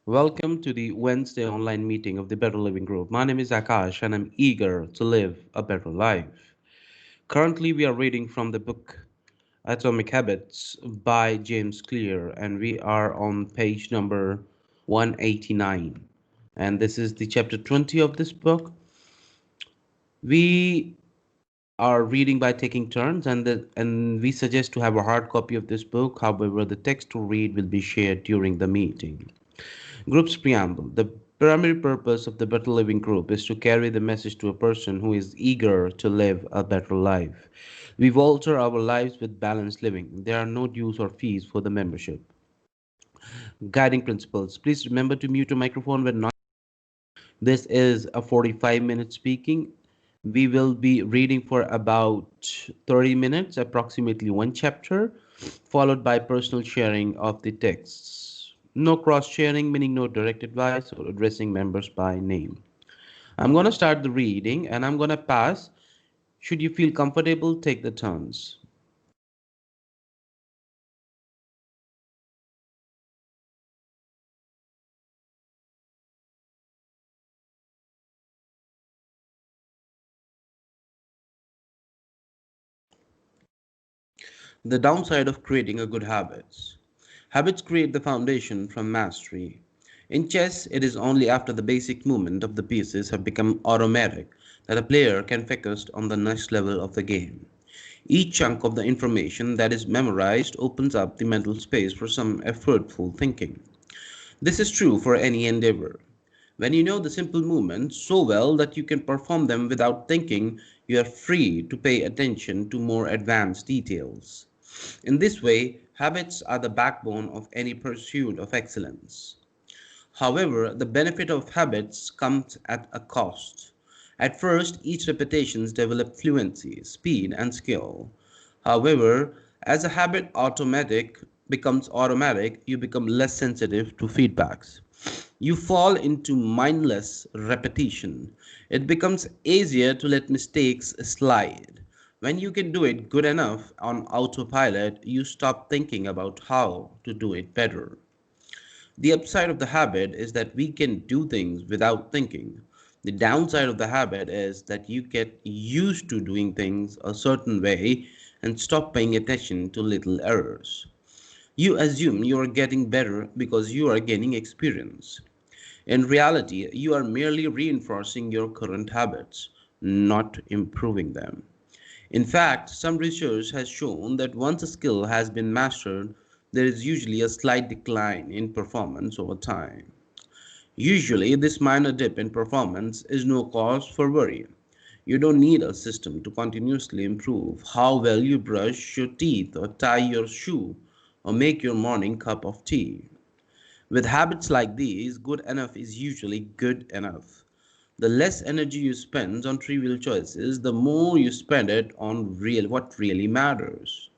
Welcome to the Wednesday online meeting of the Better Living Group. My name is Akash and I'm eager to live a better life. Currently, we are reading from the book Atomic Habits by James Clear, and we are on page number 189. And this is the chapter 20 of this book. We are reading by taking turns, and we suggest to have a hard copy of this book. However, the text to read will be shared during the meeting. Group's preamble. The primary purpose of the Better Living Group is to carry the message to a person who is eager to live a better life. We alter our lives with balanced living. There are no dues or fees for the membership. Guiding principles. Please remember to mute your microphone when not. This is a 45-minute speaking. We will be reading for about 30 minutes, approximately one chapter, followed by personal sharing of the texts. No cross sharing, meaning no direct advice or addressing members by name. I'm going to start the reading and I'm going to pass. Should you feel comfortable, take the turns. The downside of creating a good habits. Habits create the foundation from mastery. In chess, it is only after the basic movement of the pieces have become automatic that a player can focus on the next level of the game. Each chunk of the information that is memorized opens up the mental space for some effortful thinking. This is true for any endeavor. When you know the simple movements so well that you can perform them without thinking, you are free to pay attention to more advanced details. In this way, habits are the backbone of any pursuit of excellence. However, the benefit of habits comes at a cost. At first, each repetition develops fluency, speed, and skill. However, as a habit becomes automatic, you become less sensitive to feedbacks. You fall into mindless repetition. It becomes easier to let mistakes slide. When you can do it good enough on autopilot, you stop thinking about how to do it better. The upside of the habit is that we can do things without thinking. The downside of the habit is that you get used to doing things a certain way and stop paying attention to little errors. You assume you are getting better because you are gaining experience. In reality, you are merely reinforcing your current habits, not improving them. In fact, some research has shown that once a skill has been mastered, there is usually a slight decline in performance over time. Usually, this minor dip in performance is no cause for worry. You don't need a system to continuously improve how well you brush your teeth or tie your shoe or make your morning cup of tea. With habits like these, good enough is usually good enough. The less energy you spend on trivial choices, the more you spend it on what really matters.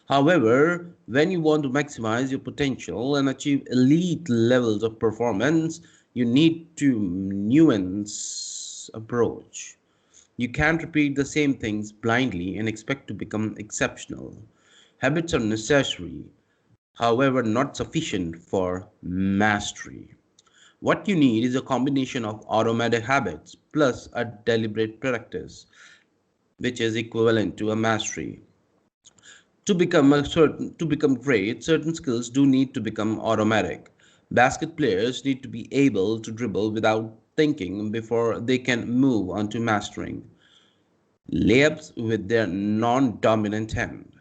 However, when you want to maximize your potential and achieve elite levels of performance, you need to nuance approach. You can't repeat the same things blindly and expect to become exceptional. Habits are necessary, however, not sufficient for mastery. What you need is a combination of automatic habits plus a deliberate practice, which is equivalent to a mastery. To become great, certain skills do need to become automatic. Basket players need to be able to dribble without thinking before they can move on to mastering layups with their non-dominant hand.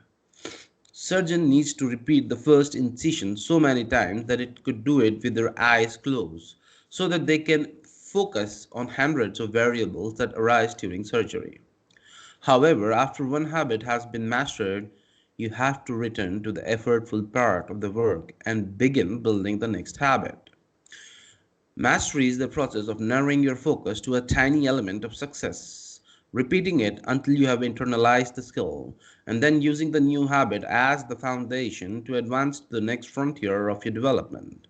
Surgeon needs to repeat the first incision so many times that it could do it with their eyes closed, so that they can focus on hundreds of variables that arise during surgery. However, after one habit has been mastered, you have to return to the effortful part of the work and begin building the next habit. Mastery is the process of narrowing your focus to a tiny element of success, repeating it until you have internalized the skill, and then using the new habit as the foundation to advance to the next frontier of your development.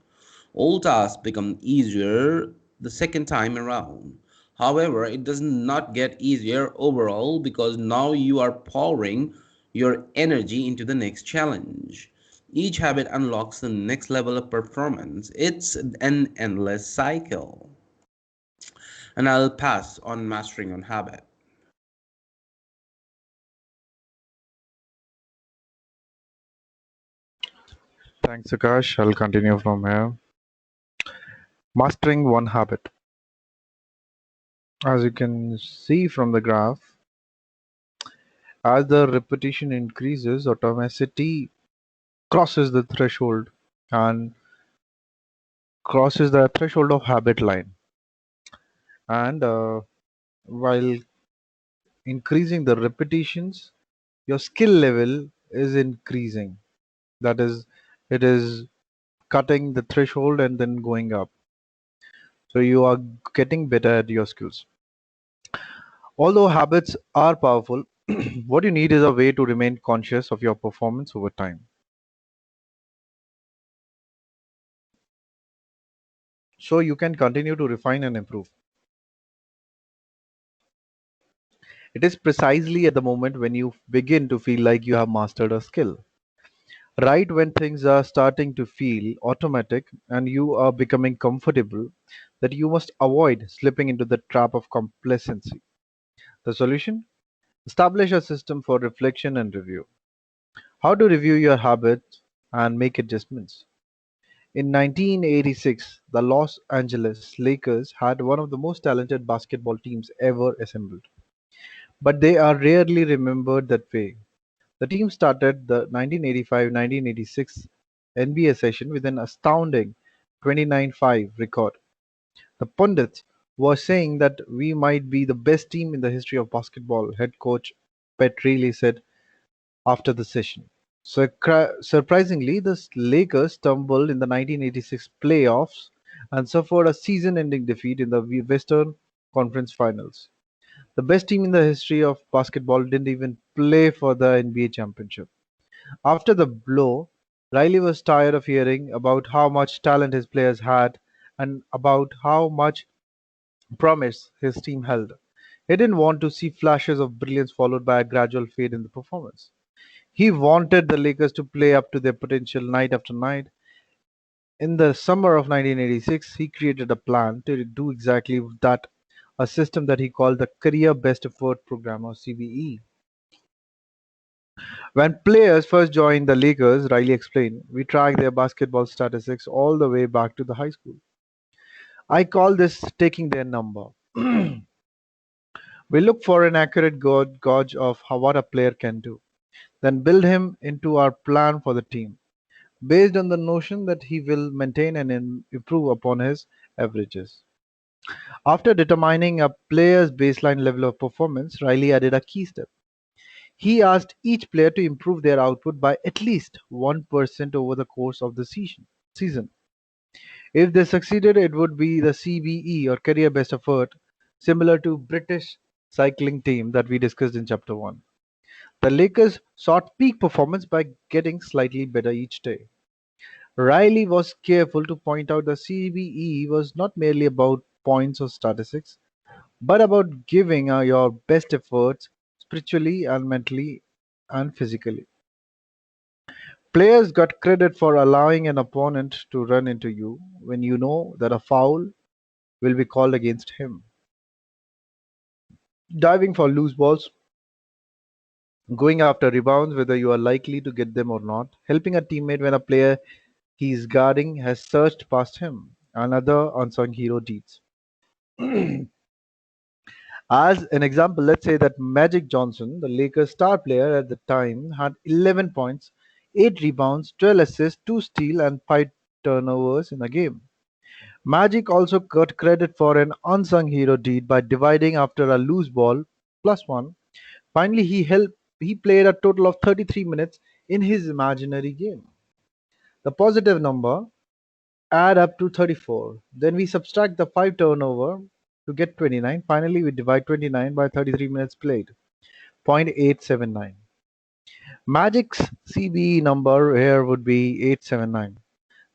All tasks become easier the second time around. However, it does not get easier overall because now you are pouring your energy into the next challenge. Each habit unlocks the next level of performance. It's an endless cycle. And I'll pass on mastering on habit. Thanks, Akash. I'll continue from here. Mastering one habit. As you can see from the graph, as the repetition increases, automaticity crosses the threshold and crosses the threshold of habit line. And while increasing the repetitions, your skill level is increasing. That is, it is cutting the threshold and then going up. So you are getting better at your skills. Although habits are powerful, what you need is a way to remain conscious of your performance over time. So you can continue to refine and improve. It is precisely at the moment when you begin to feel like you have mastered a skill. Right when things are starting to feel automatic and you are becoming comfortable, that you must avoid slipping into the trap of complacency. The solution? Establish a system for reflection and review. How to review your habits and make adjustments. In 1986, the Los Angeles Lakers had one of the most talented basketball teams ever assembled. But they are rarely remembered that way. The team started the 1985-1986 NBA session with an astounding 29-5 record. The pundits were saying that we might be the best team in the history of basketball, head coach Pat Riley said after the session. Surprisingly, the Lakers stumbled in the 1986 playoffs and suffered a season-ending defeat in the Western Conference Finals. The best team in the history of basketball didn't even play for the NBA championship. After the blow, Riley was tired of hearing about how much talent his players had and about how much promise his team held. He didn't want to see flashes of brilliance followed by a gradual fade in the performance. He wanted the Lakers to play up to their potential night after night. In the summer of 1986, he created a plan to do exactly that, a system that he called the Career Best Effort Program or CBE. When players first joined the Lakers, Riley explained, we track their basketball statistics all the way back to the high school. I call this taking their number. We look for an accurate gauge of what a player can do, then build him into our plan for the team, based on the notion that he will maintain and improve upon his averages. After determining a player's baseline level of performance, Riley added a key step. He asked each player to improve their output by at least 1% over the course of the season. If they succeeded, it would be the CBE or career best effort, similar to British cycling team that we discussed in chapter 1. The Lakers sought peak performance by getting slightly better each day. Riley was careful to point out that CBE was not merely about points or statistics, but about giving your best efforts spiritually and mentally and physically. Players got credit for allowing an opponent to run into you when you know that a foul will be called against him. Diving for loose balls, going after rebounds whether you are likely to get them or not, helping a teammate when a player he is guarding has surged past him, and other unsung hero deeds. As an example, let's say that Magic Johnson, the Lakers star player at the time, had 11 points, 8 rebounds, 12 assists, 2 steals, and 5 turnovers in a game. Magic also got credit for an unsung hero deed by dividing after a loose ball +1. Finally, he played a total of 33 minutes in his imaginary game. The positive number add up to 34. Then we subtract the 5 turnover to get 29. Finally, we divide 29 by 33 minutes played. 0.879. Magic's CBE number here would be 879.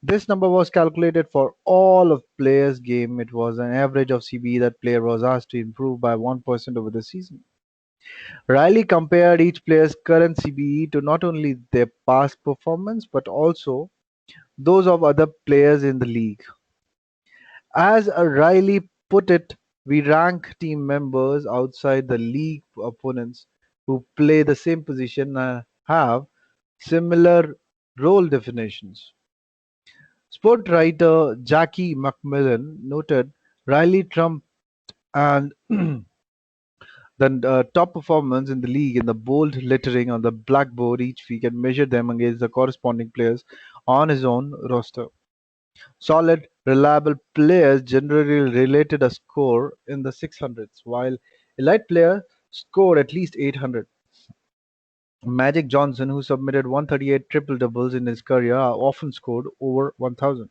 This number was calculated for all of players' game. It was an average of CBE that player was asked to improve by 1% over the season. Riley compared each player's current CBE to not only their past performance but also those of other players in the league. As Riley put it, we rank team members outside the league opponents who play the same position and have similar role definitions. Sport writer Jackie Macmillan noted Riley Trump and the top performance in the league in the bold lettering on the blackboard each week and measure them against the corresponding players on his own roster. Solid, reliable players generally related a score in the 600s, while elite players scored at least 800. Magic Johnson, who submitted 138 triple doubles in his career, often scored over 1000.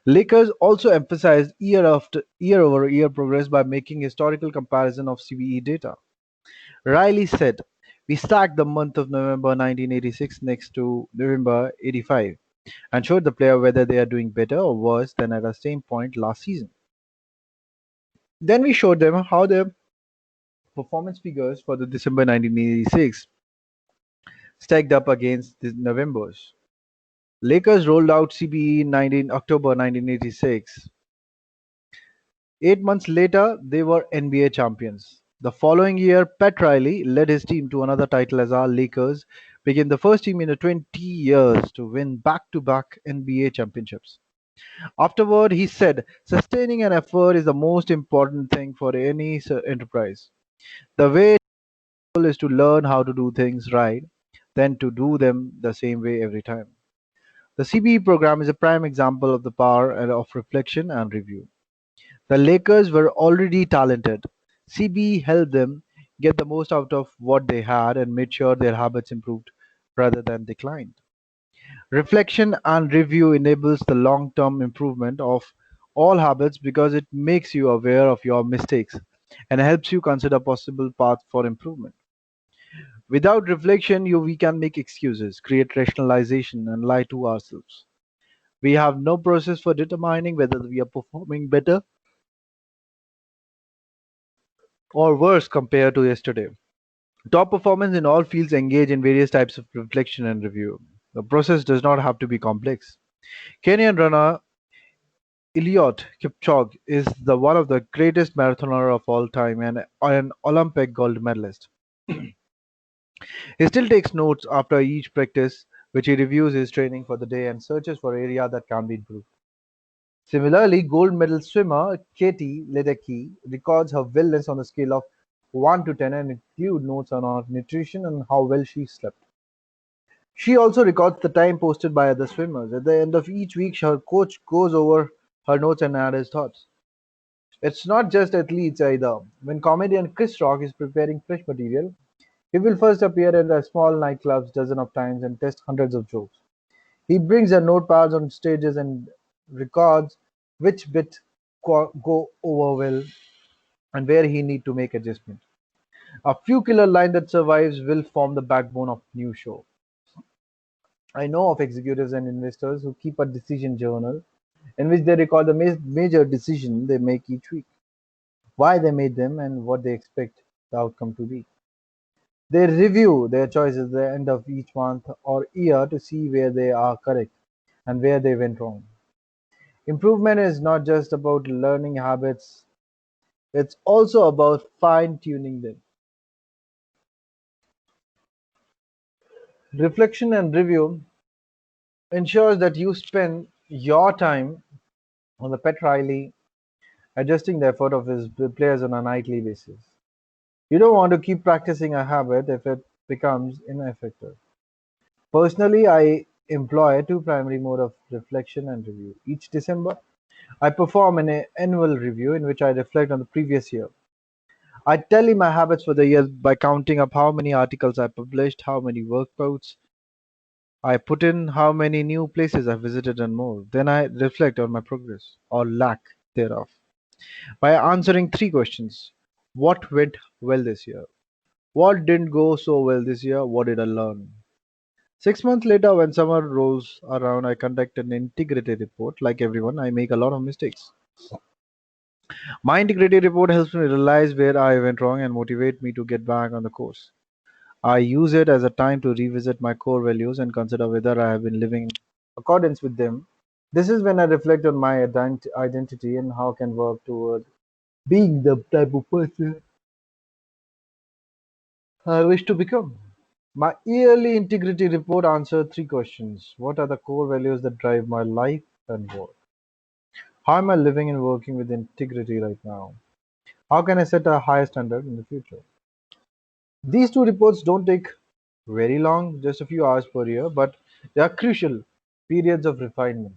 Lakers also emphasized year after year over year progress by making historical comparison of CBE data. Riley said, "We stacked the month of November 1986 next to November 85 and showed the player whether they are doing better or worse than at the same point last season. Then we showed them how their performance figures for the December 1986 stacked up against the November's. Lakers rolled out CBE in October 1986. 8 months later, they were NBA champions. The following year, Pat Riley led his team to another title as our Lakers became the first team in 20 years to win back-to-back NBA championships. Afterward, he said, "Sustaining an effort is the most important thing for any enterprise. The way is to learn how to do things right, then to do them the same way every time." The CBE program is a prime example of the power of reflection and review. The Lakers were already talented. CBE helped them get the most out of what they had and made sure their habits improved rather than declined. Reflection and review enables the long-term improvement of all habits because it makes you aware of your mistakes and helps you consider possible paths for improvement. Without reflection, we can make excuses, create rationalization, and lie to ourselves. We have no process for determining whether we are performing better or worse compared to yesterday. Top performers in all fields engage in various types of reflection and review. The process does not have to be complex. Kenyan runner Eliud Kipchoge is the one of the greatest marathoner of all time and an Olympic gold medalist. He still takes notes after each practice, which he reviews his training for the day and searches for area that can be improved. Similarly, gold medal swimmer Katie Ledecky records her wellness on a scale of 1 to 10 and include notes on her nutrition and how well she slept. She also records the time posted by other swimmers. At the end of each week, her coach goes over her notes and adds his thoughts. It's not just athletes either. When comedian Chris Rock is preparing fresh material, he will first appear at a small nightclubs dozen of times and test hundreds of jokes. He brings a notepads on stages and records which bit go over well and where he need to make adjustment. A few killer line that survives will form the backbone of new show. I know of executives and investors who keep a decision journal in which they record the major decision they make each week, why they made them, and what they expect the outcome to be. They review their choices at the end of each month or year to see where they are correct and where they went wrong. Improvement is not just about learning habits, it's also about fine tuning them. Reflection and review ensures that you spend your time on the Pet Riley adjusting the effort of his players on a nightly basis. You don't want to keep practicing a habit if it becomes ineffective. Personally, I employ two primary modes of reflection and review. Each December, I perform an annual review in which I reflect on the previous year. I tally my habits for the year by counting up how many articles I published, how many workouts I put in, how many new places I visited, and more. Then I reflect on my progress or lack thereof by answering three questions. What went well this year? What didn't go so well this year? What did I learn? 6 months later, when summer rolls around, I conduct an integrated report. Like everyone, I make a lot of mistakes. My integrity report helps me realize where I went wrong and motivate me to get back on the course. I use it as a time to revisit my core values and consider whether I have been living in accordance with them. This is when I reflect on my identity and how I can work toward being the type of person I wish to become. My yearly integrity report answered three questions. What are the core values that drive my life and work? How am I living and working with integrity right now? How can I set a higher standard in the future? These two reports don't take very long, just a few hours per year, but they are crucial periods of refinement.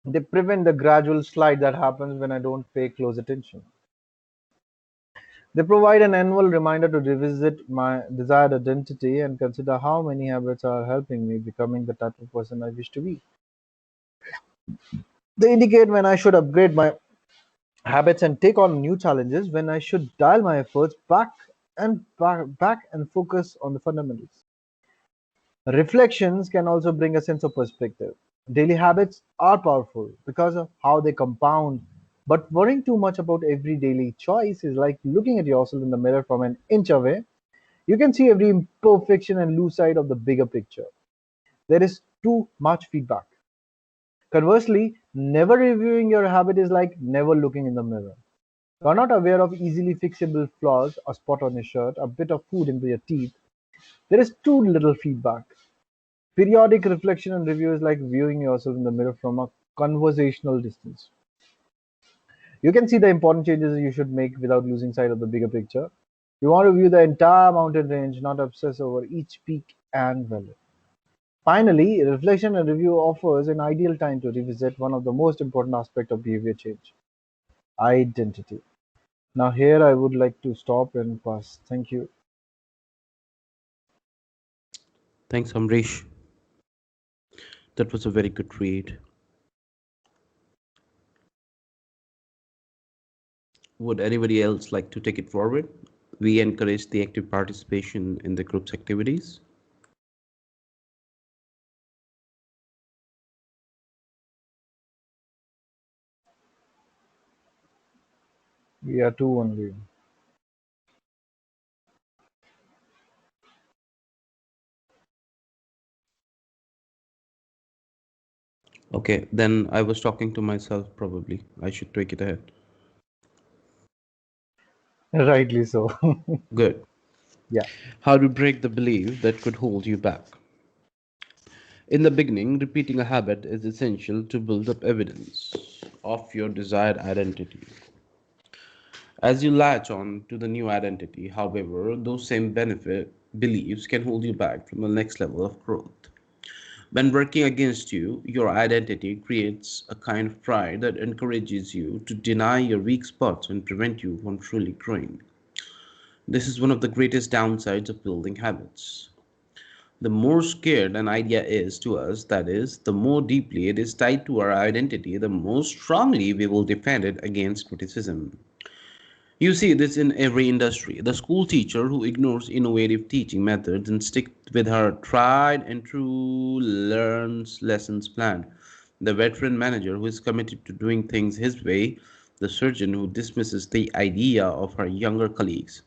They prevent the gradual slide that happens when I don't pay close attention. They provide an annual reminder to revisit my desired identity and consider how many habits are helping me becoming the type of person I wish to be. They indicate when I should upgrade my habits and take on new challenges, when I should dial my efforts back and focus on the fundamentals. Reflections can also bring a sense of perspective. Daily habits are powerful because of how they compound, but worrying too much about every daily choice is like looking at yourself in the mirror from an inch away. You can see every imperfection and lose sight of the bigger picture. There is too much feedback. Conversely, never reviewing your habit is like never looking in the mirror. You are not aware of easily fixable flaws, a spot on your shirt, a bit of food into your teeth. There is too little feedback. Periodic reflection and review is like viewing yourself in the mirror from a conversational distance. You can see the important changes you should make without losing sight of the bigger picture. You want to view the entire mountain range, not obsess over each peak and valley. Finally, reflection and review offers an ideal time to revisit one of the most important aspects of behavior change: identity. Now, here I would like to stop and pass. Thank you. Thanks, Amrish. That was a very good read. Would anybody else like to take it forward? We encourage the active participation in the group's activities. We are two only. Okay, then I was talking to myself probably. I should take it ahead. Rightly so. Good. Yeah. How to break the belief that could hold you back. In the beginning, repeating a habit is essential to build up evidence of your desired identity. As you latch on to the new identity, however, those same benefit beliefs can hold you back from the next level of growth. When working against you, your identity creates a kind of pride that encourages you to deny your weak spots and prevent you from truly growing. This is one of the greatest downsides of building habits. The more scared an idea is to us, that is, the more deeply it is tied to our identity, the more strongly we will defend it against criticism. You see this in every industry. The school teacher who ignores innovative teaching methods and sticks with her tried and true learns lessons plan. The veteran manager who is committed to doing things his way. The surgeon who dismisses the idea of her younger colleagues.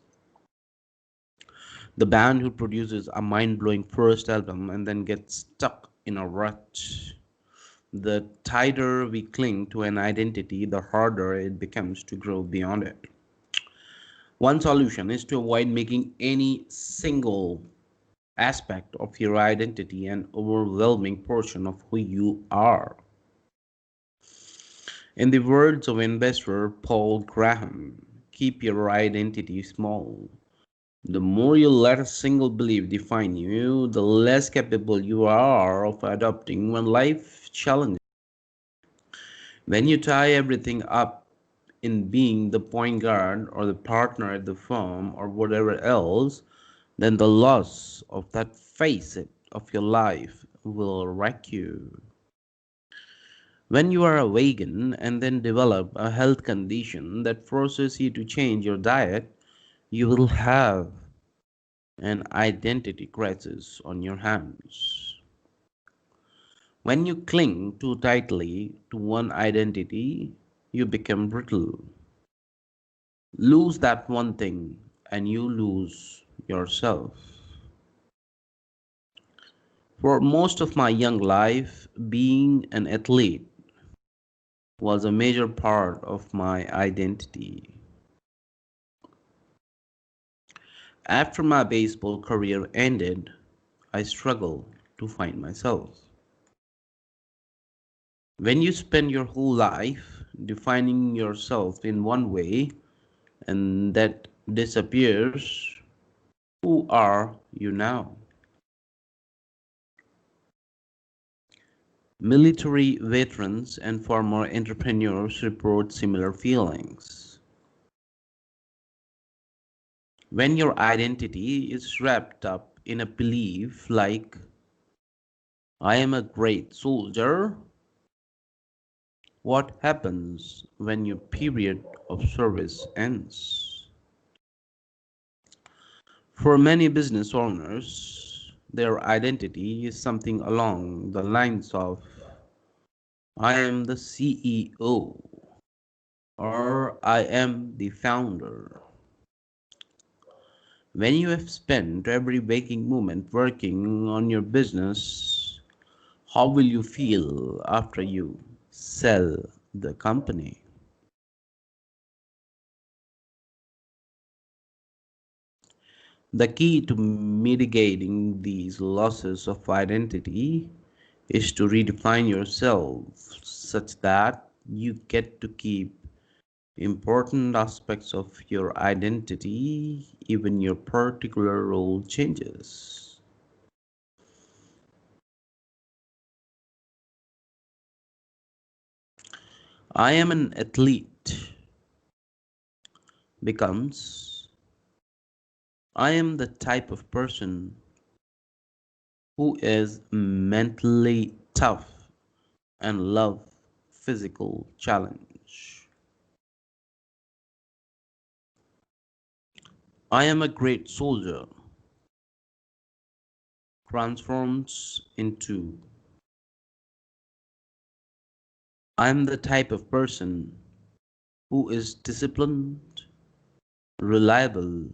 The band who produces a mind blowing first album and then gets stuck in a rut. The tighter we cling to an identity, the harder it becomes to grow beyond it. One solution is to avoid making any single aspect of your identity an overwhelming portion of who you are. In the words of investor Paul Graham, keep your identity small. The more you let a single belief define you, the less capable you are of adopting when life challenges. When you tie everything up in being the point guard or the partner at the firm or whatever else, then the loss of that facet of your life will wreck you. When you are a vegan and then develop a health condition that forces you to change your diet, you will have an identity crisis on your hands. When you cling too tightly to one identity, you become brittle. Lose that one thing, and you lose yourself. For most of my young life, being an athlete was a major part of my identity. After my baseball career ended, I struggled to find myself. When you spend your whole life defining yourself in one way and that disappears, who are you now? Military veterans and former entrepreneurs report similar feelings. When your identity is wrapped up in a belief like, I am a great soldier, what happens when your period of service ends? For many business owners, their identity is something along the lines of, I am the CEO or I am the founder. When you have spent every waking moment working on your business, how will you feel after you sell the company? The key to mitigating these losses of identity is to redefine yourself such that you get to keep important aspects of your identity even your particular role changes. I am an athlete becomes I am the type of person who is mentally tough and love physical challenge. I am a great soldier transforms into I am the type of person who is disciplined, reliable,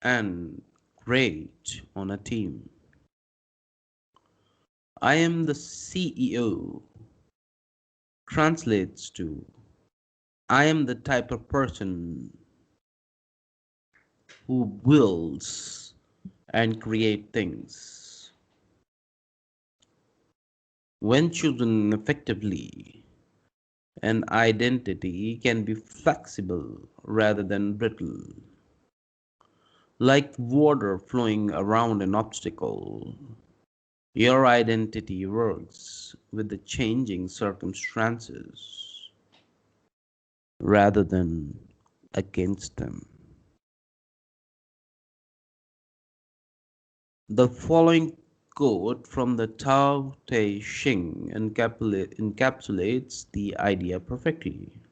and great on a team. I am the CEO translates to I am the type of person who builds and create things. When chosen effectively, an identity can be flexible rather than brittle, like water flowing around an obstacle. Your identity works with the changing circumstances rather than against them. The following quote from the Tao Te Ching encapsulates the idea perfectly.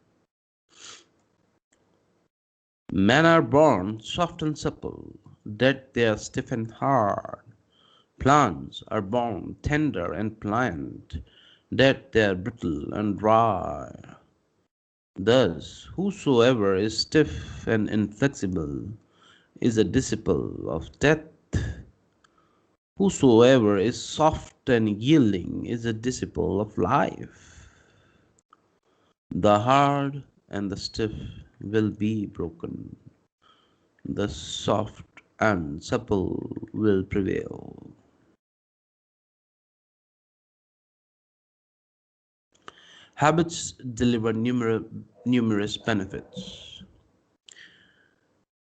Men are born soft and supple, that they are stiff and hard. Plants are born tender and pliant, that they are brittle and dry. Thus, whosoever is stiff and inflexible is a disciple of death. Whosoever is soft and yielding is a disciple of life. The hard and the stiff will be broken. The soft and supple will prevail. Habits deliver numerous benefits.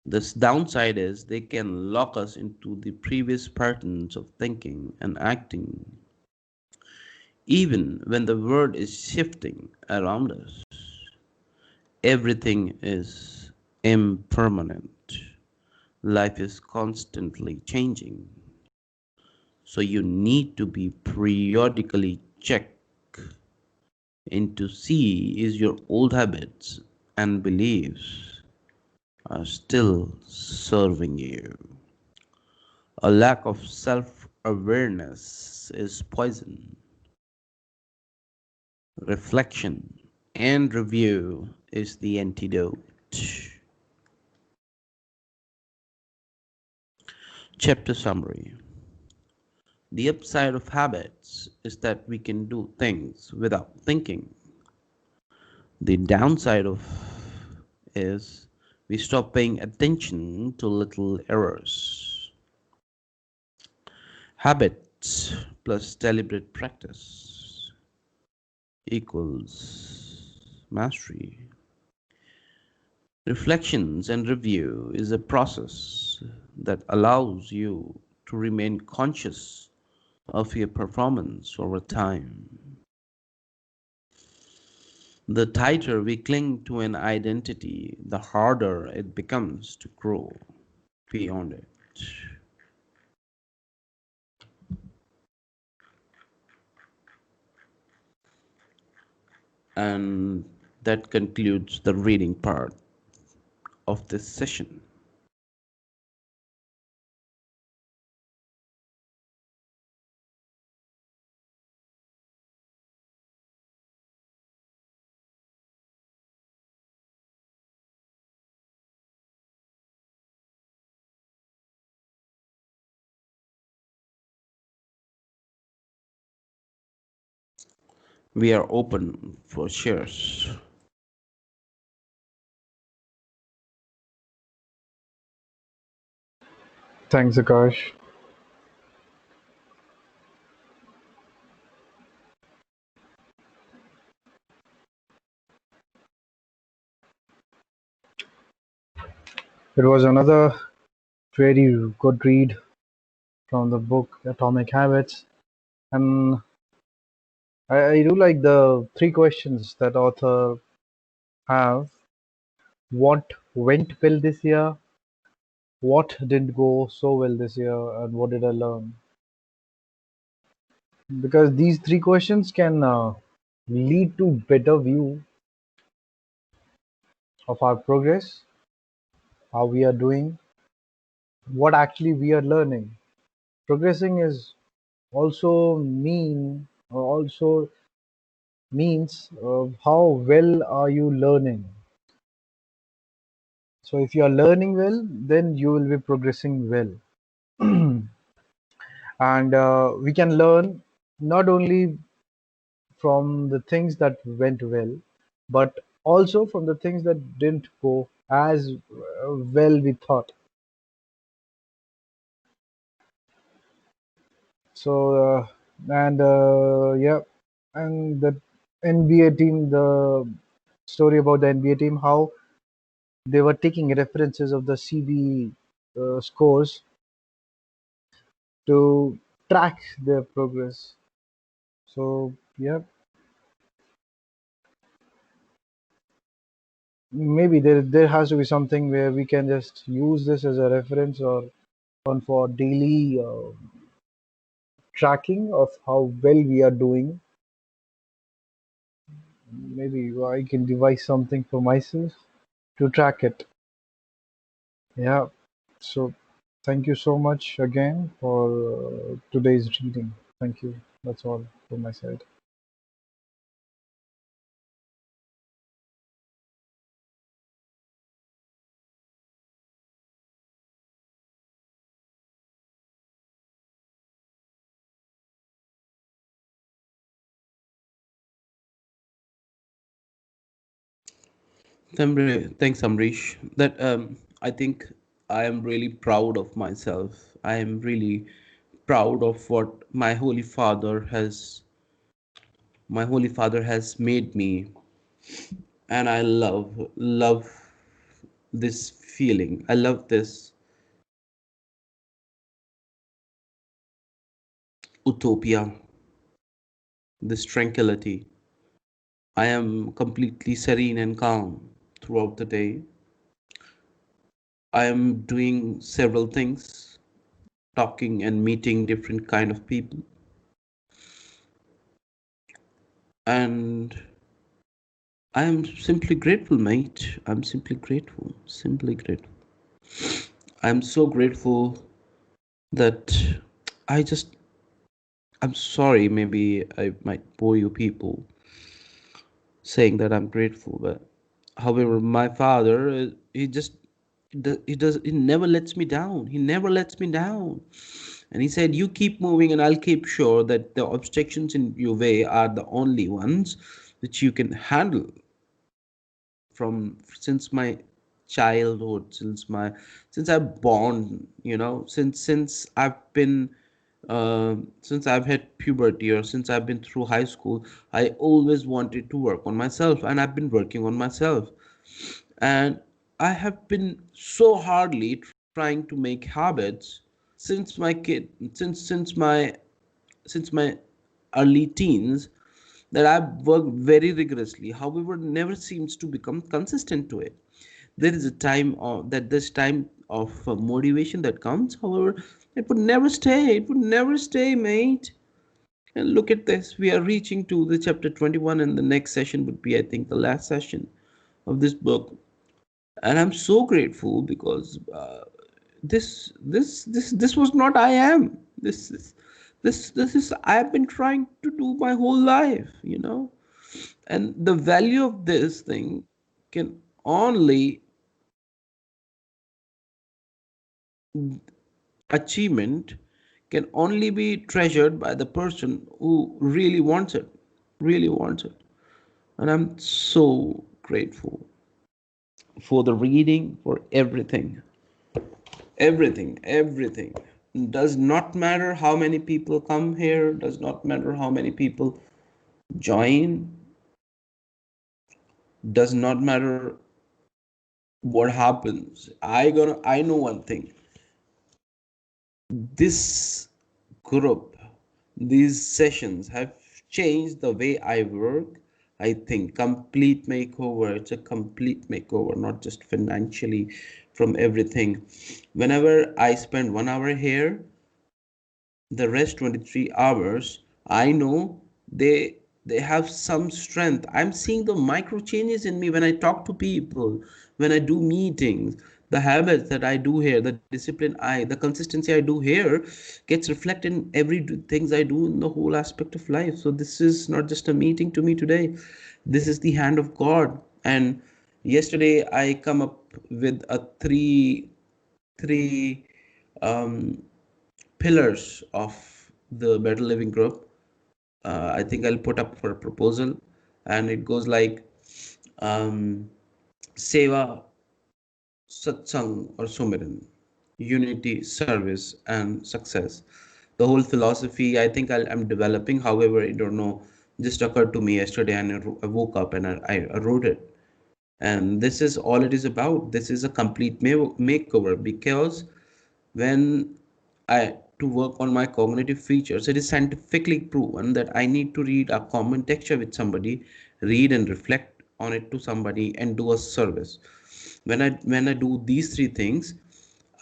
The downside is they can lock us into the previous patterns of thinking and acting, even when the world is shifting around us. Everything is impermanent. Life is constantly changing. So you need to be periodically check in to see is your old habits and beliefs are still serving you. A lack of self Awareness is poison. Reflection and review is the antidote. Chapter summary. The upside of habits is that we can do things without thinking. The downside of is we stop paying attention to little errors. Habits plus deliberate practice equals mastery. Reflections and review is a process that allows you to remain conscious of your performance over time. The tighter we cling to an identity, the harder it becomes to grow beyond it. And that concludes the reading part of this session. We are open for shares. Thanks, Akash. It was another very good read from the book Atomic Habits. And I do like the three questions that author have. What went well this year? What didn't go so well this year? And what did I learn? Because these three questions can lead to better view of our progress, how we are doing, what actually we are learning. Progressing is also means how well are you learning. So if you are learning well, then you will be progressing well. And we can learn not only from the things that went well, but also from the things that didn't go as well we thought. So yeah, and the NBA team, the story about the NBA team, how they were taking references of the CV scores to track their progress. So yeah, maybe there has to be something where we can just use this as a reference or on for daily tracking of how well we are doing. Maybe I can devise something for myself to track it. Yeah. So thank you so much again for today's reading. Thank you. That's all from my side. Thanks, Amrish. That I think I am really proud of myself. I am really proud of what my holy father has made me, and I love this feeling. I love this utopia, this tranquility. I am completely serene and calm throughout the day. I am doing several things, talking and meeting different kind of people, and I am simply grateful, mate. I'm simply grateful, simply grateful. I'm so grateful that I just I'm sorry, maybe I might bore you people saying that I'm grateful, but however, my father, he just he never lets me down. He never lets me down. And he said, "You keep moving, and I'll keep sure that the obstructions in your way are the only ones which you can handle." From since my childhood, since I've born, since I've had puberty, or since I've been through high school, I always wanted to work on myself, and I've been working on myself. And I have been so hardly trying to make habits since my kid, since my early teens, that I've worked very rigorously, however, never seems to become consistent to it. There is a time of that this time of motivation that comes, however, it would never stay. It would never stay, mate. And look at this. We are reaching to the chapter 21, and the next session would be, I think, the last session of this book. And I'm so grateful because this was not I am. This is I've been trying to do my whole life. And the value of this thing can only achievement can only be treasured by the person who really wants it. And I'm so grateful for the reading, for everything. Everything. Does not matter how many people come here, does not matter how many people join, does not matter what happens. I know one thing. This group, these sessions have changed the way I work. I think complete makeover. It's a complete makeover, not just financially, from everything. Whenever I spend 1 hour here, the rest 23 hours, I know they have some strength. I'm seeing the micro changes in me when I talk to people, when I do meetings. The habits that I do here, the consistency I do here gets reflected in every things I do in the whole aspect of life. So this is not just a meeting to me today. This is the hand of God. And yesterday I come up with a three um, pillars of the Better Living group. I think I'll put up for a proposal, and it goes like um, Seva, Satsang, or Sumiran, unity, service, and success. The whole philosophy, I think I'm developing. However, I don't know, just occurred to me yesterday, and I woke up and I wrote it. And this is all it is about. This is a complete makeover, because when I to work on my cognitive features, it is scientifically proven that I need to read a common texture with somebody, read and reflect on it to somebody, and do a service. When I do these three things,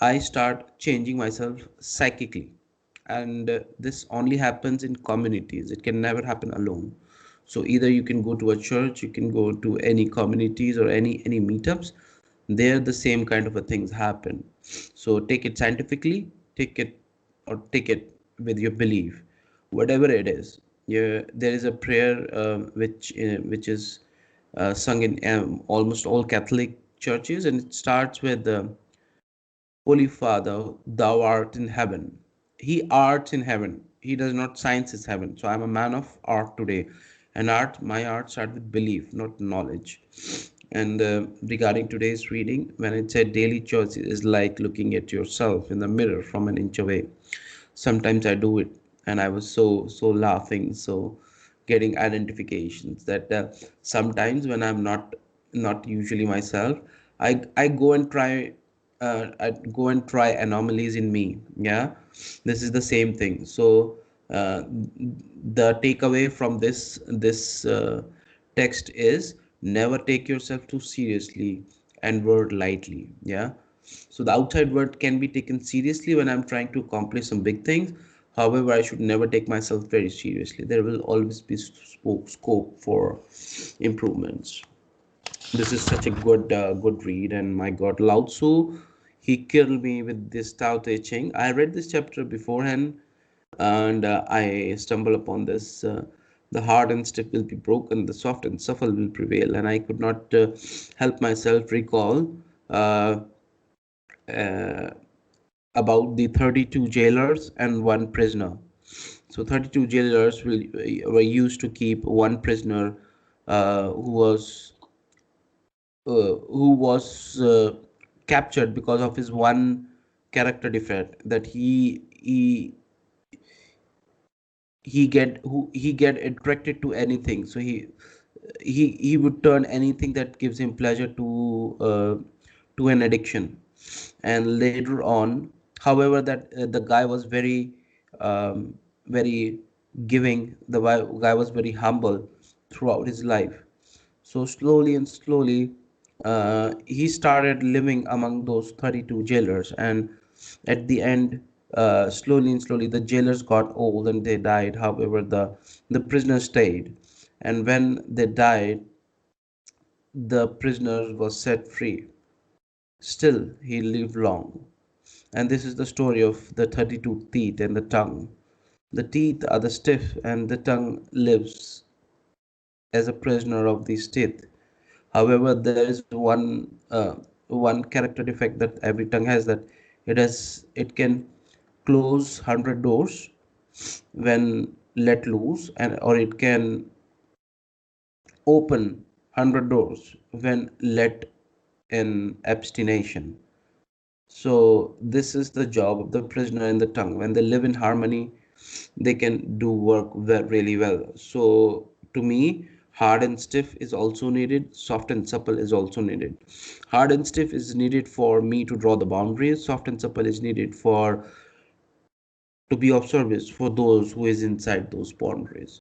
I start changing myself psychically. And this only happens in communities. It can never happen alone. So either you can go to a church, you can go to any communities or any meetups. There the same kind of a things happen. So take it scientifically, take it take it with your belief, whatever it is. Yeah, there is a prayer which is sung in almost all Catholic churches, and it starts with Holy Father, thou art in heaven. He art in heaven. He does not science is heaven. So I'm a man of art today. And my art starts with belief, not knowledge. And regarding today's reading, when it said daily choice is like looking at yourself in the mirror from an inch away. Sometimes I do it, and I was so laughing, so getting identifications that sometimes when I'm not usually myself, I go and try I go and try anomalies in me. Yeah, this is the same thing. So the takeaway from this text is never take yourself too seriously and word lightly. Yeah, so the outside world can be taken seriously when I'm trying to accomplish some big things. However, I should never take myself very seriously. There will always be scope for improvements. This is such a good read, and my God, Lao Tzu, he killed me with this Tao Te Ching. I read this chapter beforehand, and I stumble upon this. The hard and stiff will be broken, the soft and supple will prevail, and I could not help myself recall uh, uh, about the 32 jailers and one prisoner. So 32 jailers were used to keep one prisoner who was captured because of his one character defect, that he get attracted to anything. So he would turn anything that gives him pleasure to an addiction. And later on, however, that the guy was very giving. The guy was very humble throughout his life. So slowly and slowly, he started living among those 32 jailers, and at the end, slowly and slowly, the jailers got old and they died. However, the prisoners stayed, and when they died, the prisoner was set free. Still, he lived long. And this is the story of the 32 teeth and the tongue. The teeth are the stiff, and the tongue lives as a prisoner of these teeth. However, there is one character defect that every tongue has, that it can close 100 doors when let loose, and or it can open 100 doors when let in abstination. So this is the job of the prisoner and the tongue. When they live in harmony, they can do work really well. So to me, hard and stiff is also needed. Soft and supple is also needed. Hard and stiff is needed for me to draw the boundaries. Soft and supple is needed for to be of service for those who is inside those boundaries.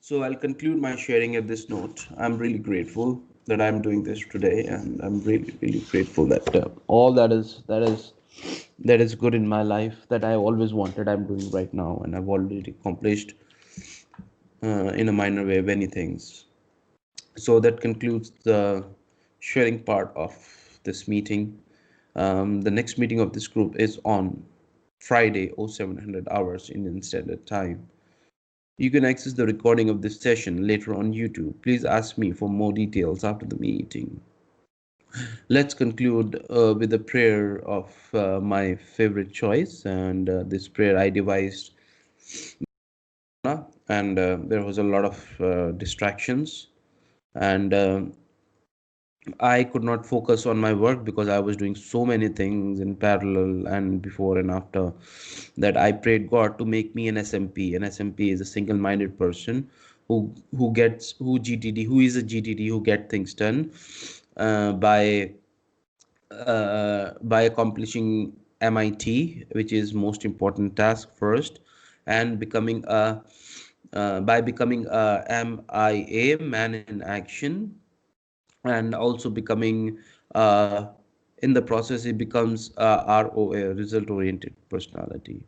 So I'll conclude my sharing at this note. I'm really grateful that I'm doing this today, and I'm really, really grateful that all that is good in my life that I always wanted, I'm doing right now, and I've already accomplished in a minor way many things. So that concludes the sharing part of this meeting. The next meeting of this group is on Friday, 0700 hours Indian Standard Time. You can access the recording of this session later on YouTube. Please ask me for more details after the meeting. Let's conclude with a prayer of my favorite choice, and this prayer I devised, and there was a lot of distractions, and I could not focus on my work because I was doing so many things in parallel and before and after, that I prayed God to make me an SMP. An SMP is a single-minded person who is a GTD, who get things done by accomplishing MIT, which is most important task first, and becoming a MIA, man in action, and also becoming uh, in the process it becomes ROA, result oriented personality.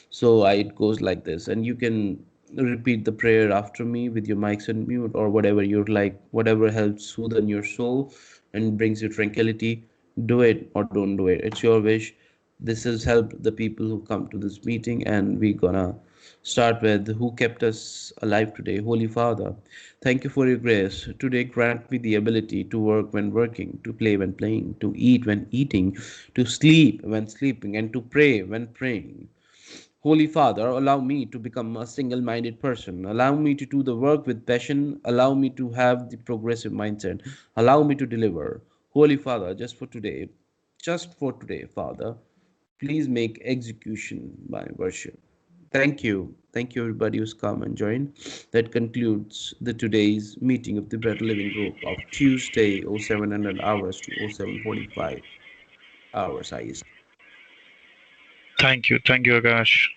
So it goes like this, and you can repeat the prayer after me with your mics on mute or whatever you'd like, whatever helps soothe your soul and brings you tranquility. Do it or don't do it. It's your wish. This has helped the people who come to this meeting, and we're gonna start with who kept us alive today. Holy Father, thank you for your grace. Today, grant me the ability to work when working, to play when playing, to eat when eating, to sleep when sleeping, and to pray when praying. Holy Father, allow me to become a single minded person. Allow me to do the work with passion. Allow me to have the progressive mindset. Allow me to deliver. Holy Father, just for today, Father, please make execution my worship. Thank you. Thank you, everybody who's come and joined. That concludes the today's meeting of the Better Living Group of Tuesday, 0700 hours to 0745 hours IST. Thank you, Akash.